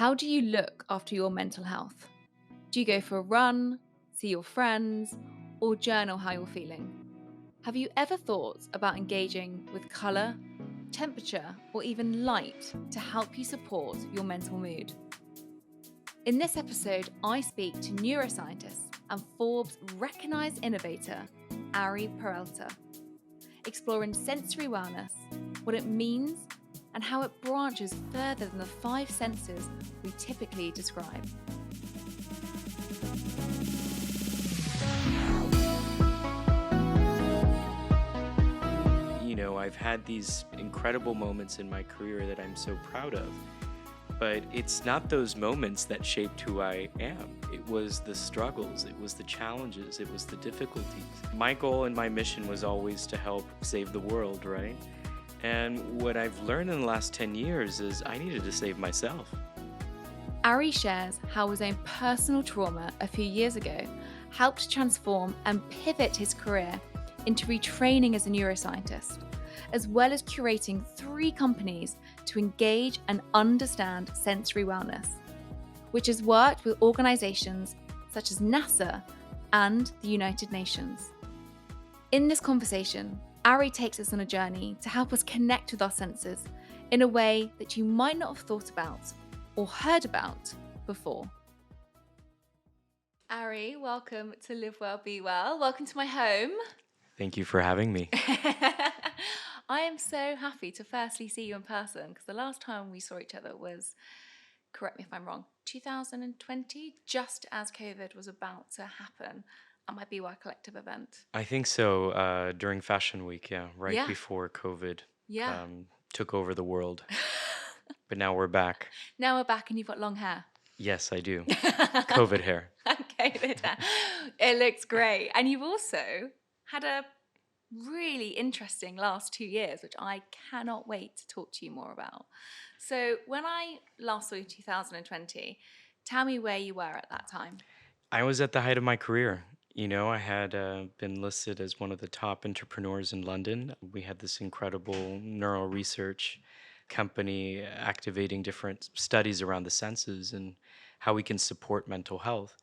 How do you look after your mental health? Do you go for a run, see your friends, or journal how you're feeling? Have you ever thought about engaging with colour, temperature, or even light to help you support your mental mood? In this episode, I speak to neuroscientist and Forbes recognised innovator, Ari Peralta, exploring sensory wellness, what it means, and how it branches further than the five senses we typically describe. I've had these incredible moments in my career that I'm so proud of. But it's not those moments that shaped who I am. It was the struggles, it was the challenges, it was the difficulties. My goal and my mission was always to help save the world, right? And what I've learned in the last 10 years is I needed to save myself. Ari shares how his own personal trauma a few years ago helped transform and pivot his career into retraining as a neuroscientist, as well as curating 3 companies to engage and understand sensory wellness, which has worked with organizations such as NASA and the United Nations. In this conversation, Ari takes us on a journey to help us connect with our senses in a way that you might not have thought about or heard about before. Ari, welcome to Live Well, Be Well. Welcome to my home. Thank you for having me. I am so happy to firstly see you in person because the last time we saw each other was, correct me if I'm wrong, 2020, just as COVID was about to happen at my BY Collective event. I think so, during Fashion Week, right Yeah. before COVID Yeah. took over the world. But now we're back. Now we're back and you've got long hair. Yes, I do. COVID hair. COVID hair. It looks great. And you've also had a really interesting last 2 years, which I cannot wait to talk to you more about. So when I last saw you 2020, tell me where you were at that time. I was at the height of my career. I had been listed as one of the top entrepreneurs in London. We had this incredible neural research company activating different studies around the senses and how we can support mental health.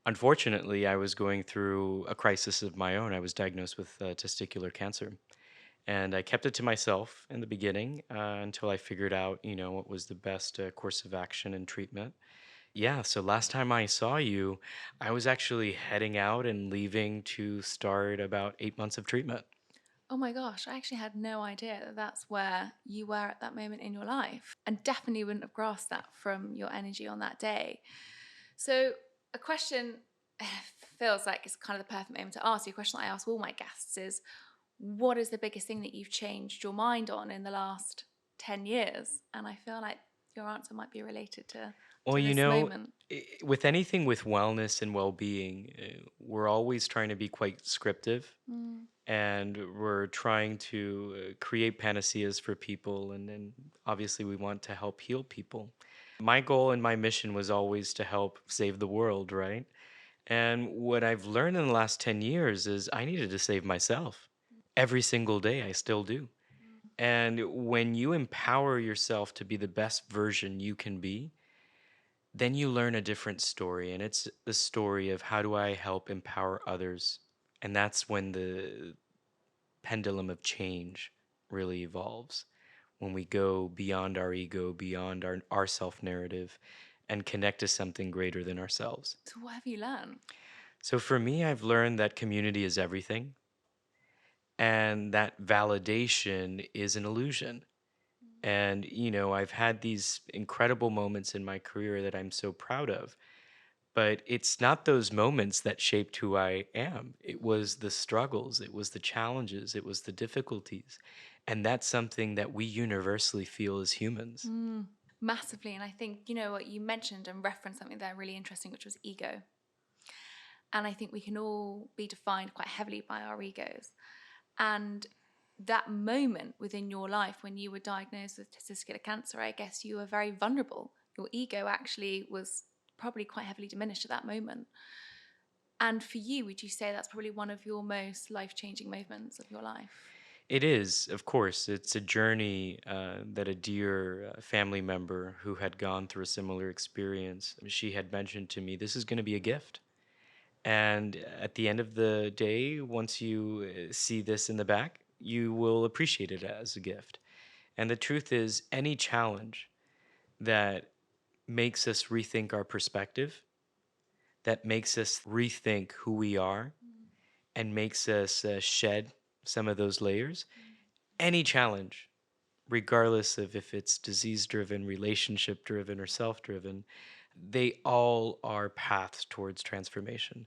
Unfortunately, I was going through a crisis of my own. I was diagnosed with testicular cancer. And I kept it to myself in the beginning until I figured out, what was the best course of action and treatment. Yeah, so last time I saw you, I was actually heading out and leaving to start about 8 months of treatment. Oh my gosh, I actually had no idea that that's where you were at that moment in your life, and definitely wouldn't have grasped that from your energy on that day. So, a question feels like it's kind of the perfect moment to ask you. A question I ask all my guests is, what is the biggest thing that you've changed your mind on in the last 10 years? And I feel like your answer might be related Well, to this moment. with anything with wellness and well-being, we're always trying to be quite scriptive, Mm. and we're trying to create panaceas for people, and obviously we want to help heal people. My goal and my mission was always to help save the world, right? And what I've learned in the last 10 years is I needed to save myself. Every single day, I still do. And when you empower yourself to be the best version you can be, then you learn a different story. And it's the story of how do I help empower others? And that's when the pendulum of change really evolves. When we go beyond our ego, beyond our self narrative, and connect to something greater than ourselves. So, what have you learned? So for me, I've learned that community is everything and that validation is an illusion. And, I've had these incredible moments in my career that I'm so proud of. But it's not those moments that shaped who I am. It was the struggles, it was the challenges, it was the difficulties. And that's something that we universally feel as humans. Massively. And I think, you know what, you mentioned and referenced something there really interesting, which was ego. And I think we can all be defined quite heavily by our egos. And that moment within your life when you were diagnosed with testicular cancer, I guess you were very vulnerable. Your ego actually was probably quite heavily diminished at that moment. And for you, would you say that's probably one of your most life-changing moments of your life? It is, of course. It's a journey that a dear family member who had gone through a similar experience, she had mentioned to me, this is going to be a gift. And at the end of the day, once you see this in the back, you will appreciate it as a gift. And the truth is, any challenge that makes us rethink our perspective, that makes us rethink who we are, and makes us shed some of those layers, any challenge, regardless of if it's disease driven, relationship driven, or self driven, they all are paths towards transformation.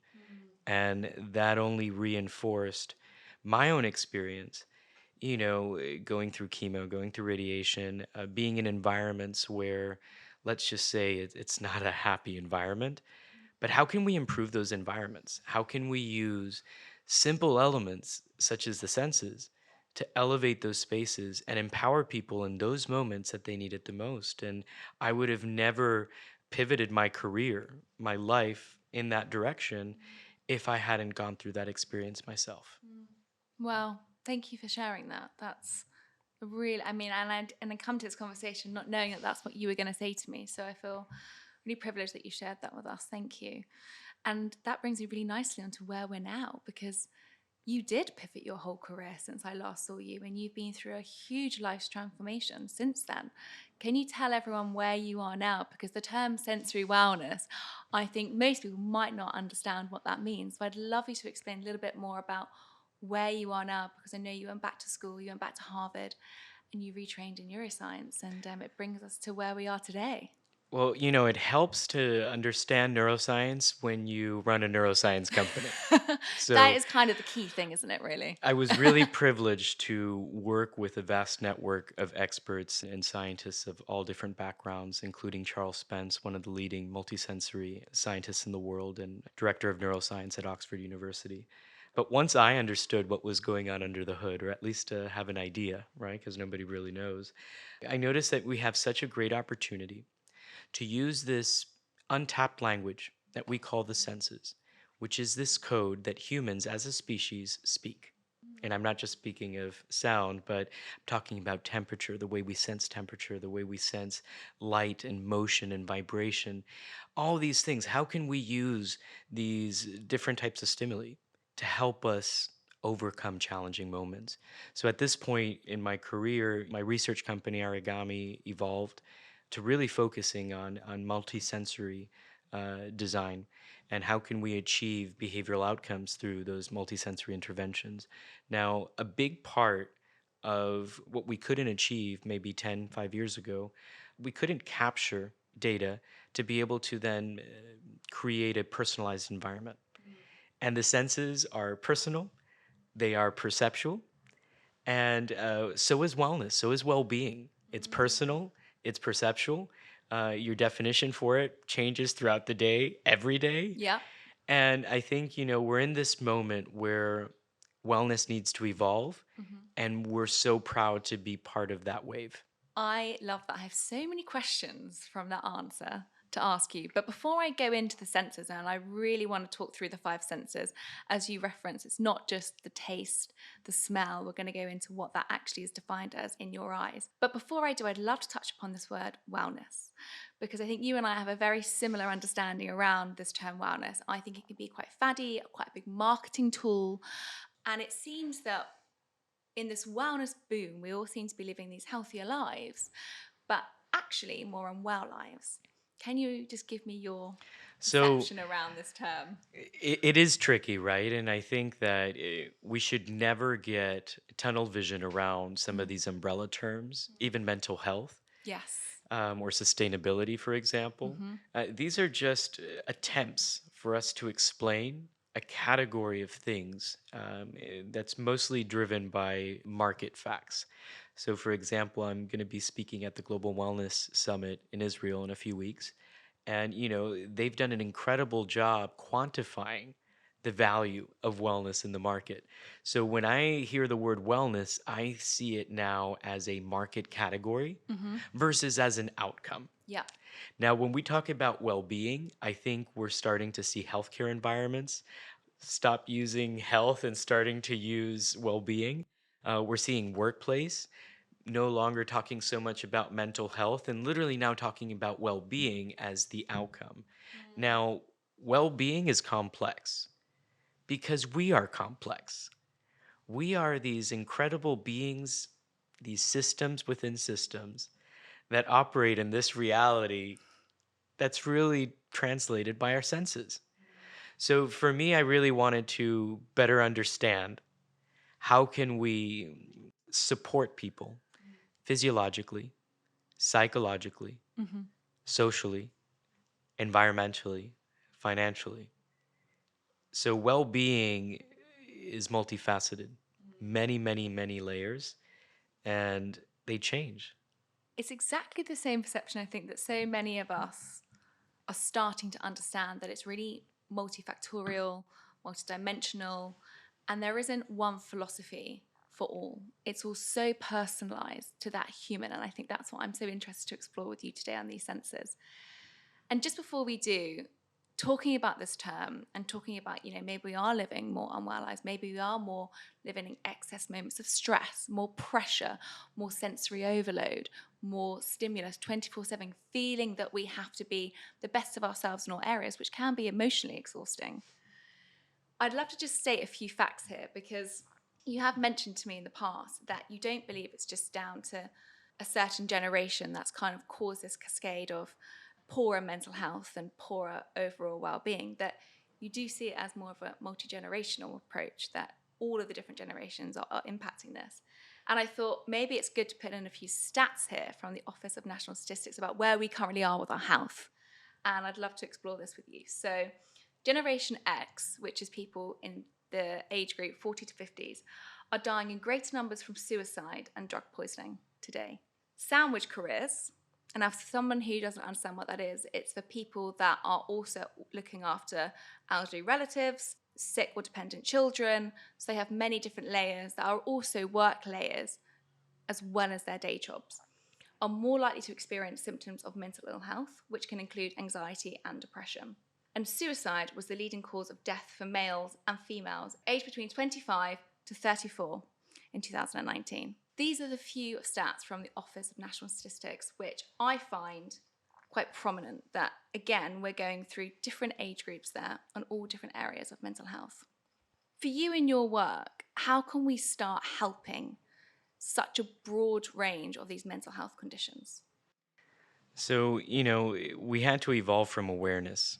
And that only reinforced my own experience, going through chemo, going through radiation, being in environments where, let's just say, it's not a happy environment. But how can we improve those environments? How can we use simple elements such as the senses to elevate those spaces and empower people in those moments that they need it the most? And I would have never pivoted my career, my life in that direction if I hadn't gone through that experience myself. Well, thank you for sharing that. That's really, I mean, and I come to this conversation not knowing that that's what you were going to say to me. So I feel really privileged that you shared that with us. Thank you. And that brings me really nicely onto where we're now, because you did pivot your whole career since I last saw you, and you've been through a huge life transformation since then. Can you tell everyone where you are now? Because the term sensory wellness, I think most people might not understand what that means. So I'd love you to explain a little bit more about where you are now, because I know you went back to school, you went back to Harvard, and you retrained in neuroscience, and it brings us to where we are today. Well, it helps to understand neuroscience when you run a neuroscience company. That So is kind of the key thing, isn't it, really? I was really privileged to work with a vast network of experts and scientists of all different backgrounds, including Charles Spence, one of the leading multisensory scientists in the world and director of neuroscience at Oxford University. But once I understood what was going on under the hood, or at least to have an idea, right, because nobody really knows, I noticed that we have such a great opportunity to use this untapped language that we call the senses, which is this code that humans as a species speak. And I'm not just speaking of sound, but I'm talking about temperature, the way we sense temperature, the way we sense light and motion and vibration, all these things. How can we use these different types of stimuli to help us overcome challenging moments? So at this point in my career, my research company, Origami, evolved to really focusing on multisensory design and how can we achieve behavioral outcomes through those multisensory interventions. Now, a big part of what we couldn't achieve maybe 5 years ago, we couldn't capture data to be able to then create a personalized environment. And the senses are personal, they are perceptual, and so is wellness, so is well being. It's personal, it's perceptual. Your definition for it changes throughout the day, every day. Yeah. And I think, we're in this moment where wellness needs to evolve, and we're so proud to be part of that wave. I love that. I have so many questions from that answer to ask you. But before I go into the senses, and I really want to talk through the five senses, as you reference, it's not just the taste, the smell. We're going to go into what that actually is defined as in your eyes. But before I do, I'd love to touch upon this word wellness, because I think you and I have a very similar understanding around this term wellness. I think it can be quite faddy, quite a big marketing tool. And it seems that in this wellness boom, we all seem to be living these healthier lives, but actually more unwell lives. Can you just give me your So perception around this term? it is tricky, right? And I think that we should never get tunnel vision around some of these umbrella terms, even mental health. Yes. Or sustainability, for example. These are just attempts for us to explain a category of things that's mostly driven by market facts. So, for example, I'm going to be speaking at the Global Wellness Summit in Israel in a few weeks. And, they've done an incredible job quantifying the value of wellness in the market. So when I hear the word wellness, I see it now as a market category versus as an outcome. Yeah. Now, when we talk about well being, I think we're starting to see healthcare environments stop using health and starting to use well being. We're seeing workplace no longer talking so much about mental health and literally now talking about well being as the outcome. Now, well being is complex because we are complex. We are these incredible beings, these systems within systems that operate in this reality that's really translated by our senses. So for me, I really wanted to better understand how can we support people physiologically, psychologically, Mhm. socially, environmentally, financially. So well-being is multifaceted, many, many, many layers, and they change. It's exactly the same perception I think that so many of us are starting to understand that it's really multifactorial, multidimensional, and there isn't one philosophy for all. It's all so personalized to that human. And I think that's what I'm so interested to explore with you today on these senses. And just before we do, talking about this term and talking about, maybe we are living more unwell lives, maybe we are more living in excess moments of stress, more pressure, more sensory overload, more stimulus 24/7, feeling that we have to be the best of ourselves in all areas, which can be emotionally exhausting. I'd love to just state a few facts here because you have mentioned to me in the past that you don't believe it's just down to a certain generation that's kind of caused this cascade of poorer mental health and poorer overall well-being, that you do see it as more of a multi-generational approach, that all of the different generations are impacting this. And I thought maybe it's good to put in a few stats here from the Office of National Statistics about where we currently are with our health. And I'd love to explore this with you. So Generation X, which is people in the age group 40 to 50s, are dying in greater numbers from suicide and drug poisoning today. Sandwich careers, and as someone who doesn't understand what that is, it's for people that are also looking after elderly relatives, sick or dependent children. So they have many different layers that are also work layers as well as their day jobs, are more likely to experience symptoms of mental ill health, which can include anxiety and depression. And suicide was the leading cause of death for males and females aged between 25 to 34 in 2019. These are the few stats from the Office of National Statistics, which I find quite prominent, that again, we're going through different age groups there on all different areas of mental health. For you in your work, how can we start helping such a broad range of these mental health conditions? So, we had to evolve from awareness,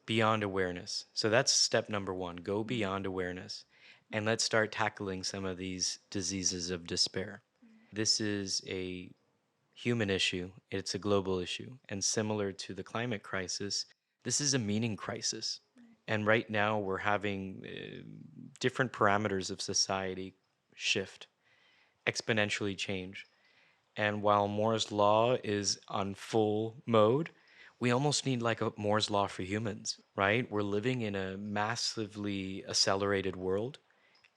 beyond awareness. So that's step number one, go beyond awareness. And let's start tackling some of these diseases of despair. This is a human issue, it's a global issue. And similar to the climate crisis, this is a meaning crisis. And right now, we're having different parameters of society shift, exponentially change. And while Moore's law is on full mode, we almost need like a Moore's law for humans, right? We're living in a massively accelerated world,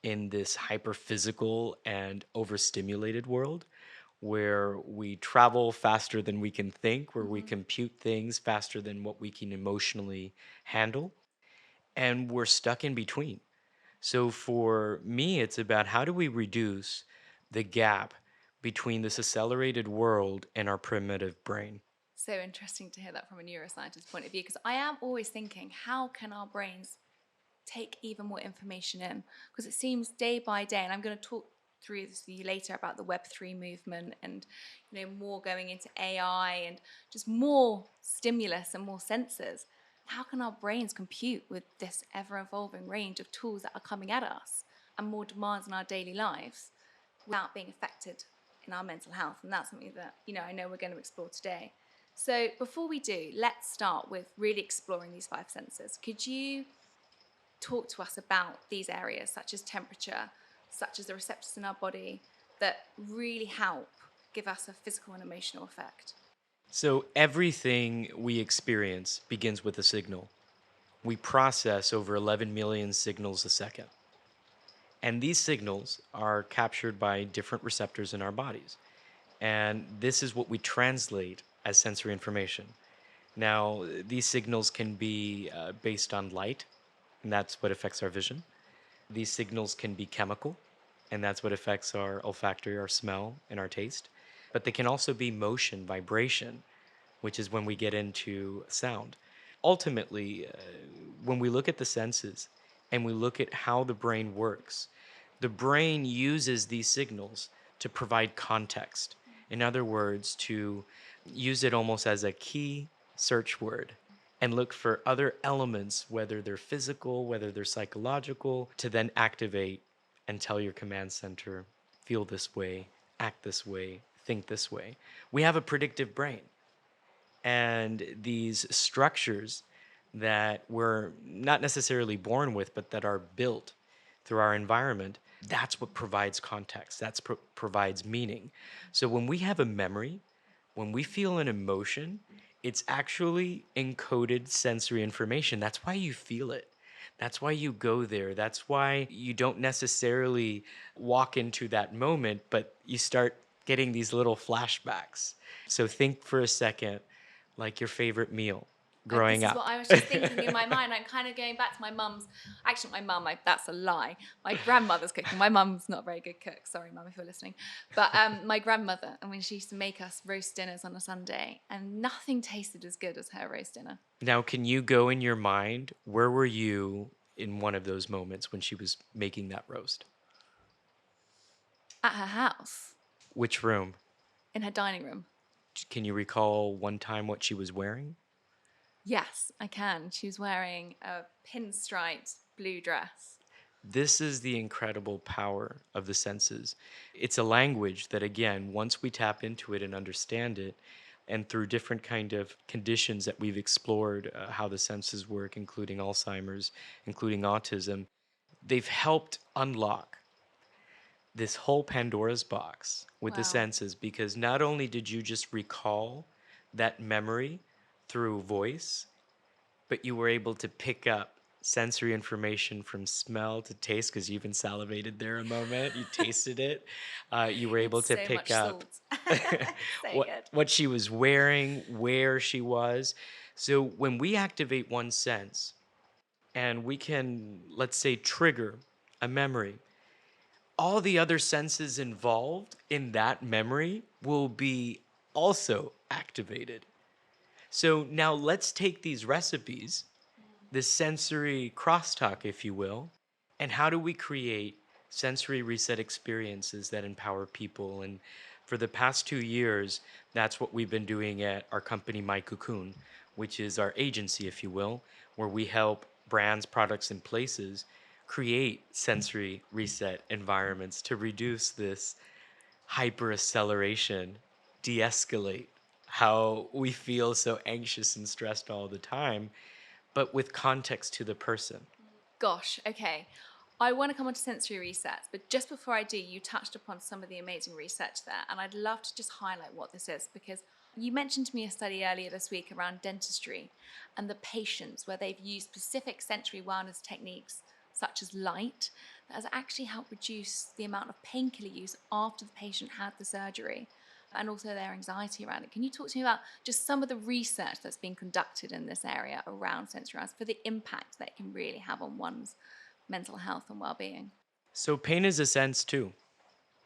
in this hyper physical and overstimulated world where we travel faster than we can think, where we compute things faster than what we can emotionally handle, and we're stuck in between. So for me, it's about how do we reduce the gap between this accelerated world and our primitive brain? So interesting to hear that from a neuroscientist's point of view, because I am always thinking, how can our brains take even more information in? Because it seems day by day, and I'm going to talk through this with you later about the Web3 movement and more going into AI and just more stimulus and more sensors. How can our brains compute with this ever-evolving range of tools that are coming at us and more demands in our daily lives without being affected in our mental health? And that's something that I know we're going to explore today. So before we do, let's start with really exploring these five senses. Could you talk to us about these areas, such as temperature, such as the receptors in our body, that really help give us a physical and emotional effect? So everything we experience begins with a signal. We process over 11 million signals a second. And these signals are captured by different receptors in our bodies. And this is what we translate as sensory information. Now, these signals can be based on light, and that's what affects our vision. These signals can be chemical. and that's what affects our olfactory, our smell, and our taste. But they can also be motion, vibration, which is when we get into sound. Ultimately, when we look at the senses and we look at how the brain works, the brain uses these signals to provide context. In other words, to use it almost as a key search word and look for other elements, whether they're physical, whether they're psychological, to then activate and tell your command center, feel this way, act this way, think this way. We have a predictive brain, and these structures that we're not necessarily born with, but that are built through our environment, that's what provides context. That's provides meaning. So when we have a memory, when we feel an emotion, it's actually encoded sensory information. That's why you feel it. That's why you go there. That's why you don't necessarily walk into that moment, but you start getting these little flashbacks. So think for a second like your favorite meal This growing is what up. I was just thinking in my mind. I'm kind of going back to my mum's. Actually, my mum, that's a lie. My grandmother's cooking. My mum's not a very good cook. Sorry, mum, if you're listening. But my grandmother, and when she used to make us roast dinners on a Sunday, and nothing tasted as good as her roast dinner. Now, can you go in your mind? Where were you in one of those moments when she was making that roast? At her house, Which room? in her dining room. Can you recall one time what she was wearing? Yes, I can. She was wearing a pinstriped blue dress. This is the incredible power of the senses. It's a language that, again, once we tap into it and understand it, and through different kind of conditions that we've explored, how the senses work, including Alzheimer's, including autism, they've helped unlock this whole Pandora's box with the Wow. senses, because not only did you just recall that memory through voice, but you were able to pick up sensory information from smell to taste, because you even salivated there a moment. You tasted it. You were able It's to so pick much up salt. So good. what she was wearing, where she was. So when we activate one sense and we can, let's say, trigger a memory, all the other senses involved in that memory will be also activated. So now let's take these recipes, this sensory crosstalk, if you will, and how do we create sensory reset experiences that empower people? And for the past 2 years, that's what we've been doing at our company, My Cocoon, which is our agency, if you will, where we help brands, products, and places create sensory reset environments to reduce this hyper acceleration, de escalate how we feel so anxious and stressed all the time, but with context to the person. Gosh, okay. I want to come on to sensory resets, but just before I do, you touched upon some of the amazing research there, and I'd love to just highlight what this is, because you mentioned to me a study earlier this week around dentistry and the patients where they've used specific sensory wellness techniques such as light that has actually helped reduce the amount of painkiller use after the patient had the surgery and also their anxiety around it. Can you talk to me about just some of the research that's been conducted in this area around sensory wellness for the impact that it can really have on one's mental health and well-being? So, pain is a sense too,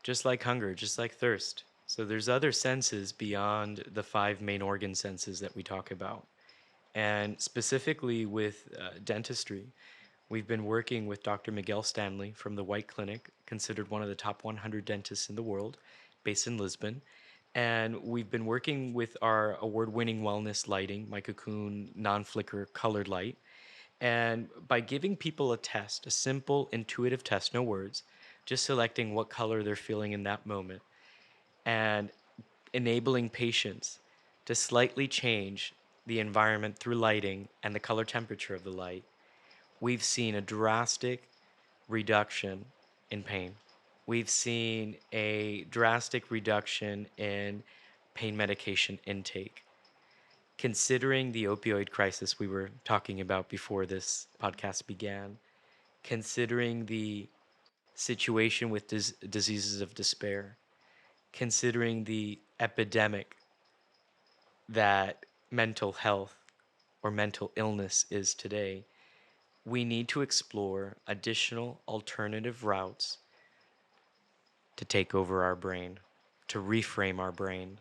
just like hunger, just like thirst. So, there's other senses beyond the five main organ senses that we talk about. And specifically with dentistry, we've been working with Dr. Miguel Stanley from the White Clinic, considered one of the top 100 dentists in the world, based in Lisbon. And we've been working with our award winning wellness lighting, my Cocoon non flicker colored light. And by giving people a test, a simple, intuitive test, no words, just selecting what color they're feeling in that moment, and enabling patients to slightly change the environment through lighting and the color temperature of the light, we've seen a drastic reduction in pain. We've seen a drastic reduction in pain medication intake. Considering the opioid crisis we were talking about before this podcast began, considering the situation with diseases of despair, considering the epidemic that mental health or mental illness is today, we need to explore additional alternative routes to take over our brain, to reframe our brain,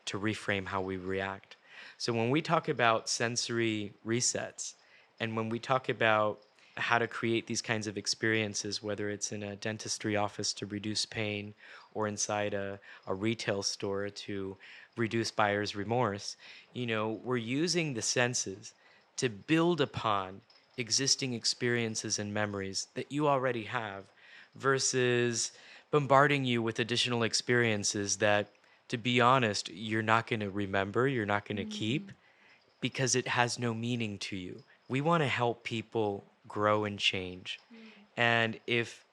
to reframe how we react. So when we talk about sensory resets, and when we talk about how to create these kinds of experiences, whether it's in a dentistry office to reduce pain or inside a retail store to reduce buyer's remorse, we're using the senses to build upon existing experiences and memories that you already have versus bombarding you with additional experiences that, to be honest, you're not going to remember, you're not going to keep because it has no meaning to you. We want to help people grow and change. And if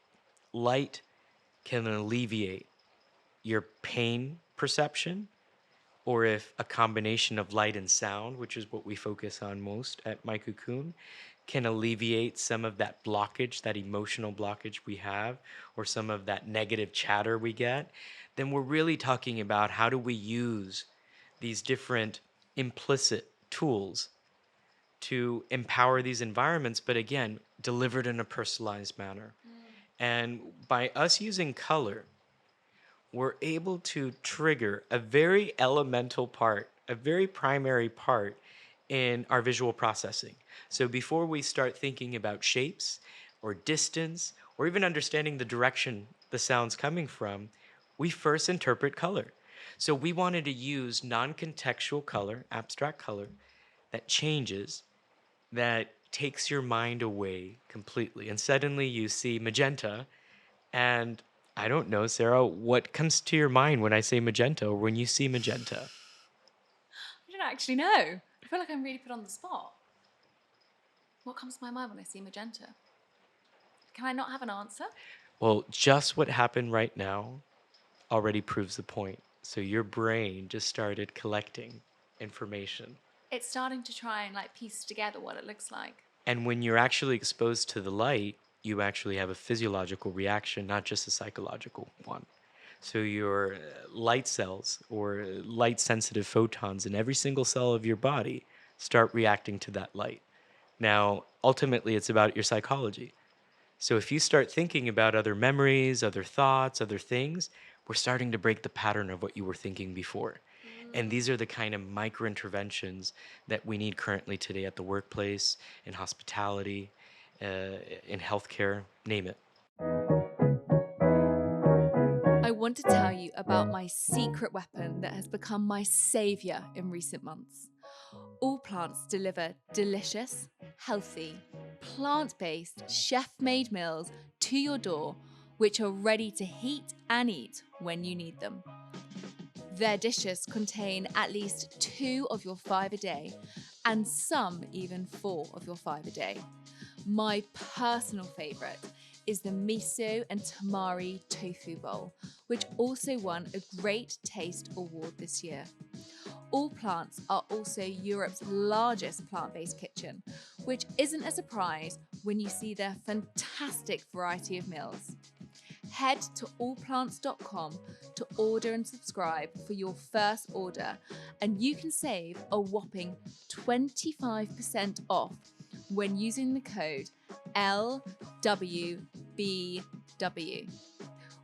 light can alleviate your pain perception, or if a combination of light and sound, which is what we focus on most at My Cocoon, can alleviate some of that blockage, that emotional blockage we have, or some of that negative chatter we get, then we're really talking about how do we use these different implicit tools to empower these environments, but again, delivered in a personalized manner. And by us using color, we're able to trigger a very elemental part, a very primary part in our visual processing. So before we start thinking about shapes or distance or even understanding the direction the sound's coming from, we first interpret color. So we wanted to use non contextual color, abstract color, that changes, that takes your mind away completely. And suddenly you see magenta and I don't know, Sarah, what comes to your mind when I say magenta or when you see magenta? I don't actually know. I feel like I'm really put on the spot. What comes to my mind when I see magenta? Can I not have an answer? Well, just what happened right now already proves the point. So your brain just started collecting information. It's starting to try and piece together what it looks like. And when you're actually exposed to the light, you actually have a physiological reaction, not just a psychological one. So your light cells or light sensitive photons in every single cell of your body start reacting to that light. Now, ultimately, it's about your psychology. So if you start thinking about other memories, other thoughts, other things, we're starting to break the pattern of what you were thinking before. And these are the kind of micro interventions that we need currently today at the workplace, in hospitality, in healthcare, name it. I want to tell you about my secret weapon that has become my savior in recent months. All Plants deliver delicious, healthy, plant-based, chef-made meals to your door, which are ready to heat and eat when you need them. Their dishes contain at least 2 of your 5 a day, and some even 4 of your 5 a day. My personal favourite is the miso and tamari tofu bowl, which also won a Great Taste Award this year. All Plants are also Europe's largest plant-based kitchen, which isn't a surprise when you see their fantastic variety of meals. Head to allplants.com to order and subscribe for your first order, and you can save a whopping 25% off when using the code LWBW.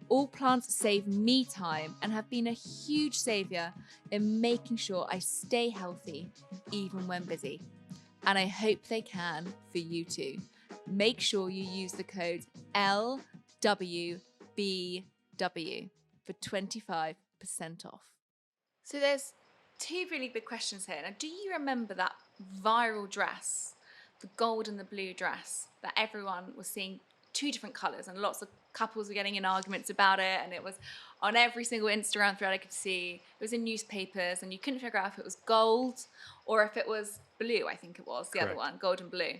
All Plants save me time and have been a huge saviour in making sure I stay healthy even when busy. And I hope they can for you too. Make sure you use the code LWBW for 25% off. So there's 2 really big questions here. Now, do you remember that viral dress, the gold and the blue dress, that everyone was seeing 2 different colours and lots of couples were getting in arguments about it, and it was on every single Instagram thread I could see. It was in newspapers and you couldn't figure out if it was gold or if it was blue, I think it was, the other Correct. one, gold and blue.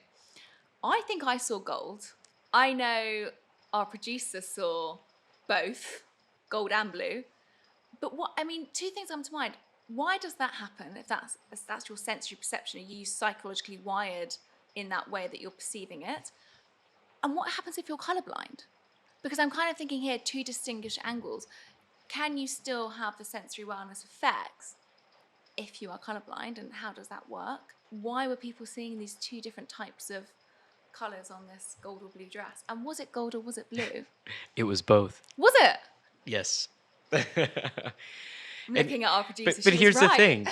I think I saw gold. I know our producer saw both, gold and blue. But 2 things come to mind. Why does that happen? If that's your sensory perception, are you psychologically wired in that way that you're perceiving it? And what happens if you're colorblind? Because I'm kind of thinking here 2 distinguished angles. Can you still have the sensory wellness effects if you are colorblind, and how does that work? Why were people seeing these 2 different types of colors on this gold or blue dress? And was it gold or was it blue? It was both. Was it? Yes. I'm And looking at our producer. but She was here's the right. thing.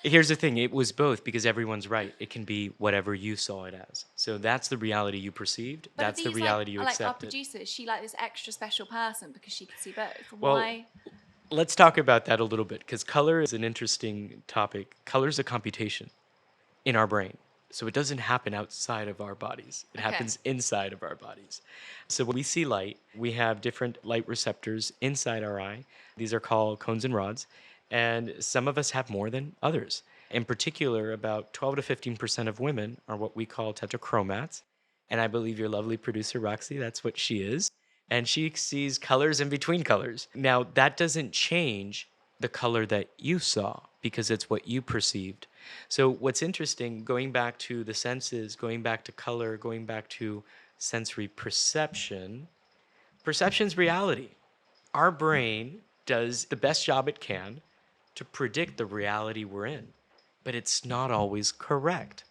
Here's the thing. It was both because everyone's right. It can be whatever you saw it as. So that's the reality you perceived. But are That's the these reality you like our accepted. producer? Is she like this extra special person because she could see both? Well, Why? let's talk about that a little bit because color is an interesting topic. Color is a computation in our brain. So it doesn't happen outside of our bodies. It Okay. happens inside of our bodies. So when we see light, we have different light receptors inside our eye. These are called cones and rods, and some of us have more than others. In particular, about 12 to 15% of women are what we call tetrachromats. And I believe your lovely producer, Roxy, that's what she is. And she sees colors in between colors. Now, that doesn't change the color that you saw because it's what you perceived. So, what's interesting, going back to the senses, going back to color, going back to sensory perception, perception's reality. Our brain does the best job it can to predict the reality we're in, but it's not always correct.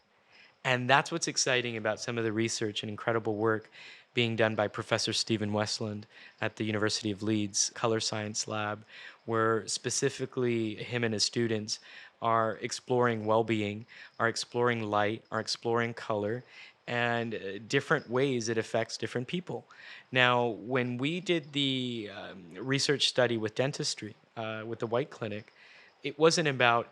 And that's what's exciting about some of the research and incredible work being done by Professor Stephen Westland at the University of Leeds Color Science Lab, where specifically him and his students are exploring well-being, are exploring light, are exploring color, and different ways it affects different people. Now, when we did the research study with dentistry, with the White Clinic, it wasn't about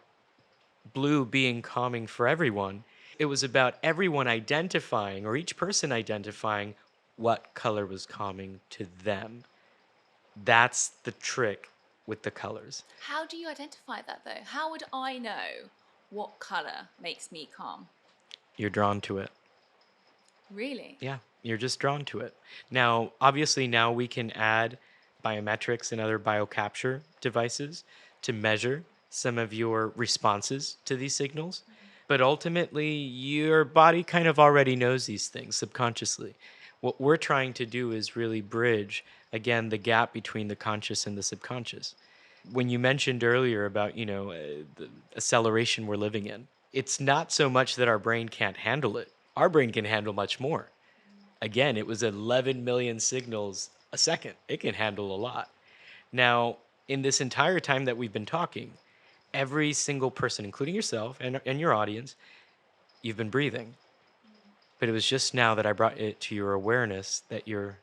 blue being calming for everyone. It was about everyone identifying, or each person identifying, what color was calming to them. That's the trick with the colors. How do you identify that though? How would I know what color makes me calm? You're drawn to it. Really? Yeah, you're just drawn to it. Now, obviously, now we can add biometrics and other biocapture devices to measure some of your responses to these signals. But ultimately, your body kind of already knows these things subconsciously. What we're trying to do is really bridge, again, the gap between the conscious and the subconscious. When you mentioned earlier about, the acceleration we're living in, it's not so much that our brain can't handle it. Our brain can handle much more. Again, it was 11 million signals a second. It can handle a lot. Now, in this entire time that we've been talking, every single person, including yourself and your audience, you've been breathing. But it was just now that I brought it to your awareness that you're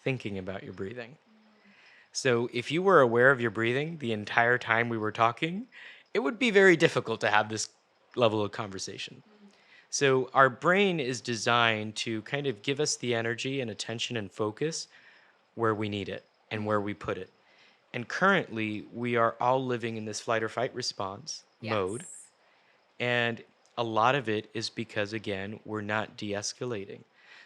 thinking about your breathing. So if you were aware of your breathing the entire time we were talking, it would be very difficult to have this level of conversation. So our brain is designed to kind of give us the energy and attention and focus where we need it and where we put it. And currently, we are all living in this flight or fight response mode. Yes. And a lot of it is because, again, we're not de escalating.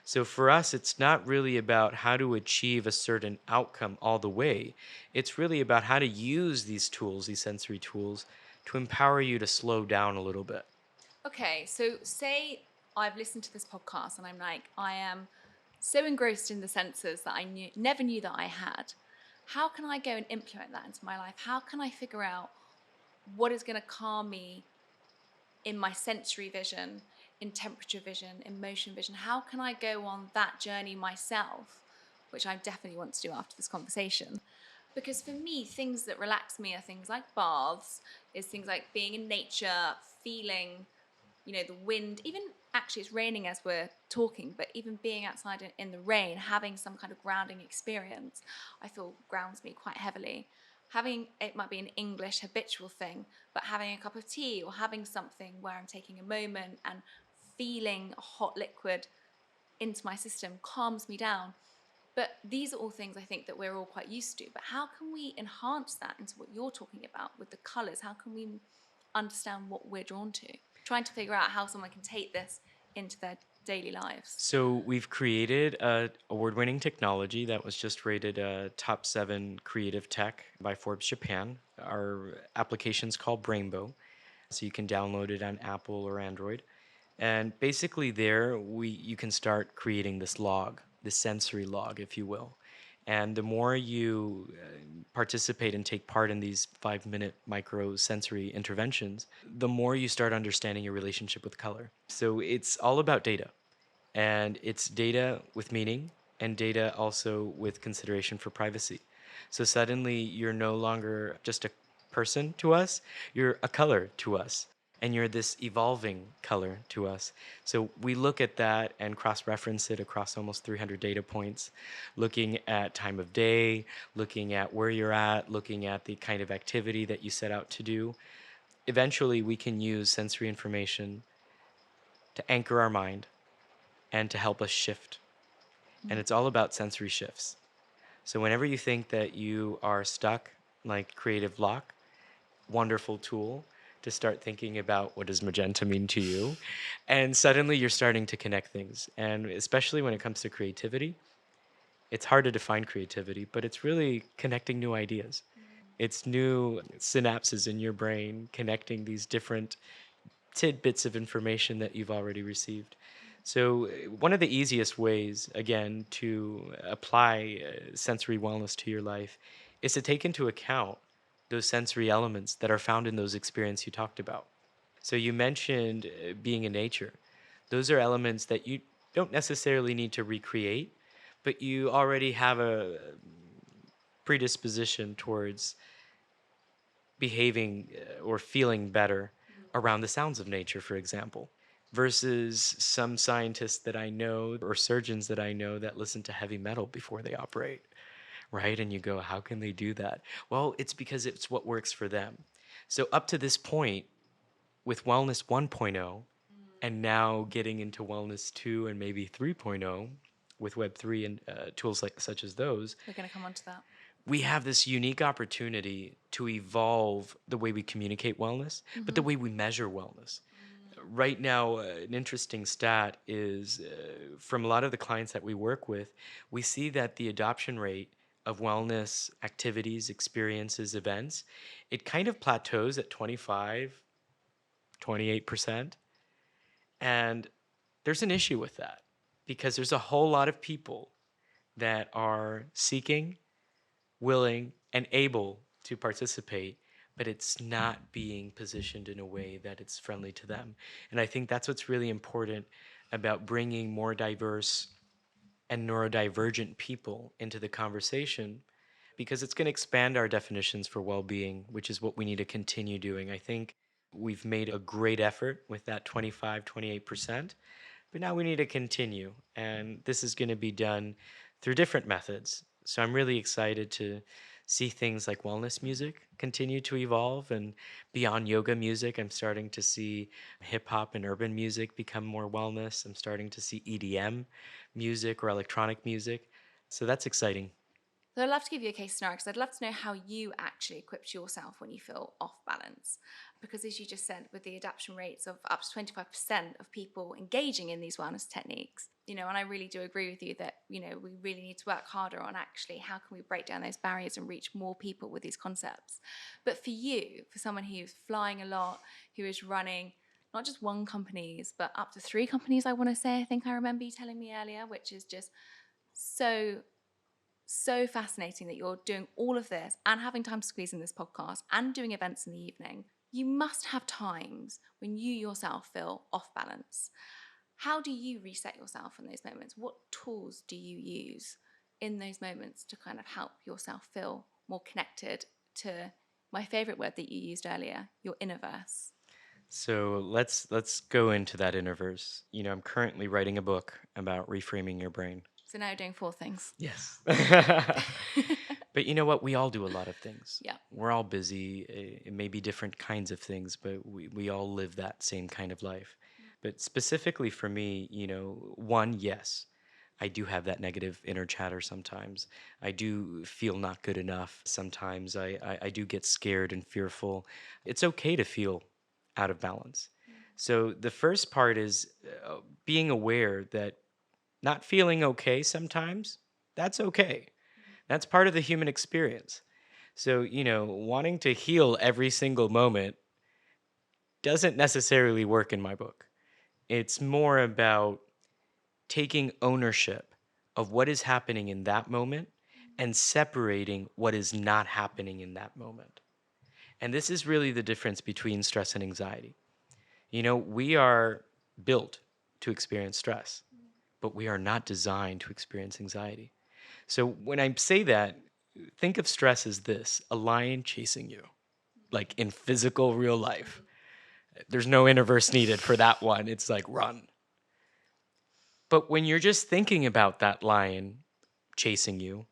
So for us, it's not really about how to achieve a certain outcome all the way. It's really about how to use these tools, these sensory tools, to empower you to slow down a little bit. Okay, so say I've listened to this podcast and I'm like, I am so engrossed in the senses that never knew that I had. How can I go and implement that into my life? How can I figure out what is going to calm me in my sensory vision, in temperature vision, in motion vision? How can I go on that journey myself, which I definitely want to do after this conversation? Because for me, things that relax me are things like baths, is things like being in nature, feeling, the wind, even actually it's raining as we're talking, but even being outside in the rain, having some kind of grounding experience, I feel grounds me quite heavily. Having, it might be an English habitual thing, but having a cup of tea or having something where I'm taking a moment and feeling a hot liquid into my system calms me down. But these are all things I think that we're all quite used to. But how can we enhance that into what you're talking about with the colours? How can we understand what we're drawn to? Trying to figure out how someone can take this into their daily lives. So we've created a award-winning technology that was just rated a top 7 creative tech by Forbes Japan. Our application's called Brainbow, so you can download it on Apple or Android. And basically there you can start creating this log, this sensory log, if you will. And the more you participate and take part in these 5-minute micro sensory interventions, the more you start understanding your relationship with color. So it's all about data, and it's data with meaning and data also with consideration for privacy. So suddenly you're no longer just a person to us, you're a color to us. And you're this evolving color to us. So we look at that and cross reference it across almost 300 data points, looking at time of day, looking at where you're at, looking at the kind of activity that you set out to do. Eventually, we can use sensory information to anchor our mind and to help us shift. And it's all about sensory shifts. So whenever you think that you are stuck, like creative block, wonderful tool to start thinking about what does magenta mean to you. And suddenly you're starting to connect things. And especially when it comes to creativity, it's hard to define creativity, but it's really connecting new ideas. It's new synapses in your brain connecting these different tidbits of information that you've already received. So, one of the easiest ways, again, to apply sensory wellness to your life is to take into account those sensory elements that are found in those experiences you talked about. So, you mentioned being in nature. Those are elements that you don't necessarily need to recreate, but you already have a predisposition towards behaving or feeling better around the sounds of nature, for example, versus some scientists that I know or surgeons that I know that listen to heavy metal before they operate, right? And you go, how can they do that? Well, it's because it's what works for them. So, up to this point, with Wellness 1.0, and now getting into Wellness 2 and maybe 3.0 with Web3 and tools like such as those, We're going to come on to that. we have this unique opportunity to evolve the way we communicate wellness, but the way we measure wellness. Right now, an interesting stat is from a lot of the clients that we work with, we see that the adoption rate of wellness activities, experiences, events, it kind of plateaus at 25, 28%. And there's an issue with that because there's a whole lot of people that are seeking, willing, and able to participate, but it's not being positioned in a way that it's friendly to them. And I think that's what's really important about bringing more diverse and neurodivergent people into the conversation because it's going to expand our definitions for well-being, which is what we need to continue doing. I think we've made a great effort with that 25, 28%, but now we need to continue. And this is going to be done through different methods. So I'm really excited to see things like wellness music continue to evolve. And beyond yoga music, I'm starting to see hip hop and urban music become more wellness. I'm starting to see EDM music or electronic music. So that's exciting. So I'd love to give you a case scenario because I'd love to know how you actually equipped yourself when you feel off balance. Because as you just said, with the adaptation rates of up to 25% of people engaging in these wellness techniques, and I really do agree with you that, we really need to work harder on actually how can we break down those barriers and reach more people with these concepts. But for you, for someone who's flying a lot, who is running not just one companies, but up to 3 companies, I want to say, I think I remember you telling me earlier, which is just so fascinating that you're doing all of this and having time to squeeze in this podcast and doing events in the evening. You must have times when you yourself feel off balance. How do you reset yourself in those moments? What tools do you use in those moments to kind of help yourself feel more connected to my favorite word that you used earlier, your innoverse? So let's go into that interverse. I'm currently writing a book about reframing your brain. So now you're doing 4 things. Yes. But you know what? We all do a lot of things. Yeah. We're all busy. It may be different kinds of things, but we all live that same kind of life. But specifically for me, one, yes, I do have that negative inner chatter sometimes. I do feel not good enough. Sometimes I do get scared and fearful. It's okay to feel out of balance. So the first part is being aware that not feeling okay sometimes, that's okay. That's part of the human experience. So, wanting to heal every single moment doesn't necessarily work in my book. It's more about taking ownership of what is happening in that moment and separating what is not happening in that moment. And this is really the difference between stress and anxiety. We are built to experience stress, but we are not designed to experience anxiety. So when I say that, think of stress as this: a lion chasing you, like in physical real life. There's no innerverse needed for that one. It's like run. But when you're just thinking about that lion chasing you,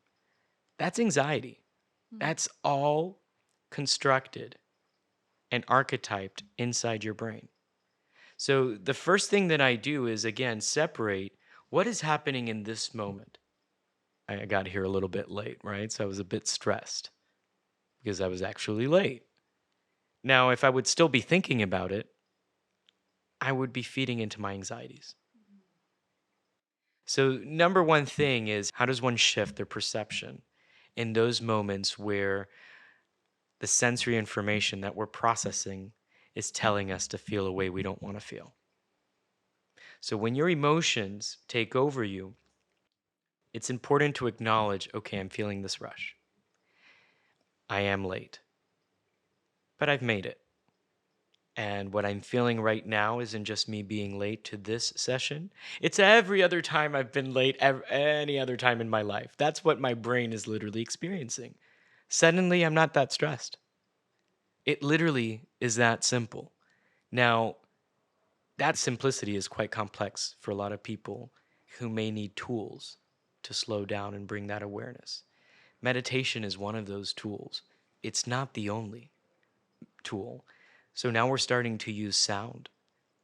that's anxiety. That's all constructed and archetyped inside your brain. So the first thing that I do is, again, separate what is happening in this moment. I got here a little bit late, right? So I was a bit stressed because I was actually late. Now, if I would still be thinking about it, I would be feeding into my anxieties. So, number one thing is, how does one shift their perception in those moments where the sensory information that we're processing is telling us to feel a way we don't want to feel? So, when your emotions take over you, it's important to acknowledge, okay, I'm feeling this rush. I am late, but I've made it. And what I'm feeling right now isn't just me being late to this session. It's every other time I've been late, any other time in my life. That's what my brain is literally experiencing. Suddenly, I'm not that stressed. It literally is that simple. Now, that simplicity is quite complex for a lot of people who may need tools to slow down and bring that awareness. Meditation is one of those tools. It's not the only tool. So now we're starting to use sound.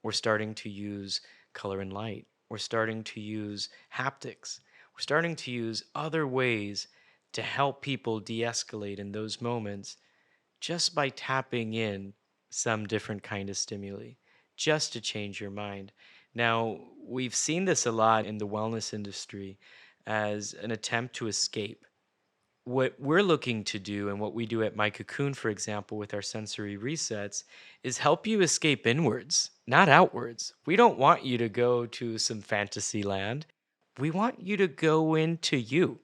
We're starting to use color and light. We're starting to use haptics. We're starting to use other ways to help people de escalate in those moments just by tapping in some different kind of stimuli, just to change your mind. Now, we've seen this a lot in the wellness industry as an attempt to escape. What we're looking to do, and what we do at My Cocoon, for example, with our sensory resets, is help you escape inwards, not outwards. We don't want you to go to some fantasy land. We want you to go into you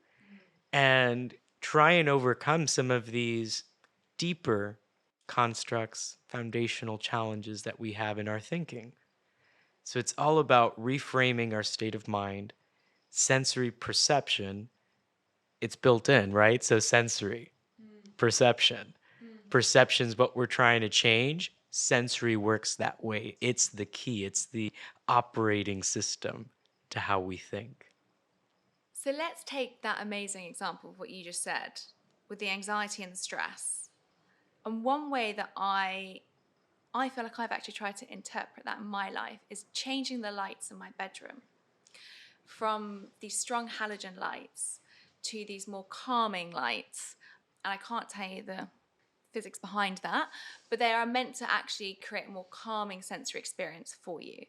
and try and overcome some of these deeper constructs, foundational challenges that we have in our thinking. So it's all about reframing our state of mind, sensory perception. It's built in, right? So sensory, perception. Perception's what we're trying to change. Sensory works that way. It's the key, it's the operating system to how we think. So let's take that amazing example of what you just said with the anxiety and the stress. And one way that I feel like I've actually tried to interpret that in my life is changing the lights in my bedroom from these strong halogen lights to these more calming lights. And I can't tell you the physics behind that, but they are meant to actually create a more calming sensory experience for you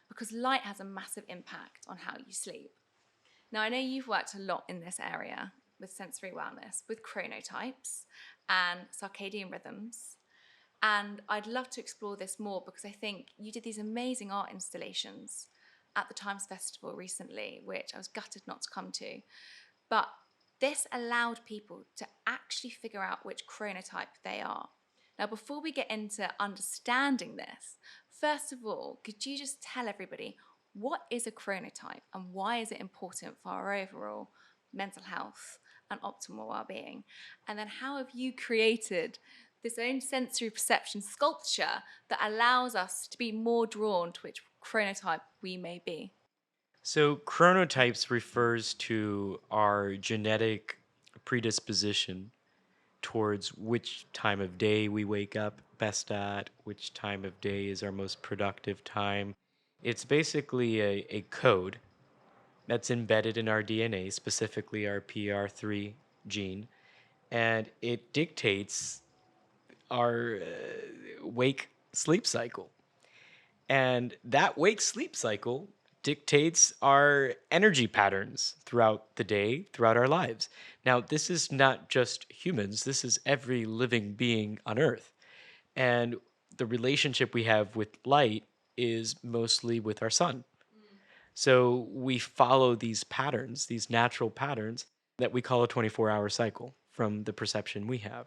because light has a massive impact on how you sleep. Now, I know you've worked a lot in this area with sensory wellness, with chronotypes and circadian rhythms. And I'd love to explore this more because I think you did these amazing art installations at the Times Festival recently, which I was gutted not to come to. But this allowed people to actually figure out which chronotype they are. Now, before we get into understanding this, first of all, could you just tell everybody what is a chronotype and why is it important for our overall mental health and optimal well-being? And then how have you created this own sensory perception sculpture that allows us to be more drawn to which chronotype we may be? So, chronotypes refers to our genetic predisposition towards which time of day we wake up best at, which time of day is our most productive time. It's basically a code that's embedded in our DNA, specifically our PR3 gene, and it dictates our wake sleep cycle. And that wake sleep cycle dictates our energy patterns throughout the day, throughout our lives. Now, this is not just humans, this is every living being on Earth. And the relationship we have with light is mostly with our sun. So we follow these patterns, these natural patterns that we call a 24-hour cycle from the perception we have.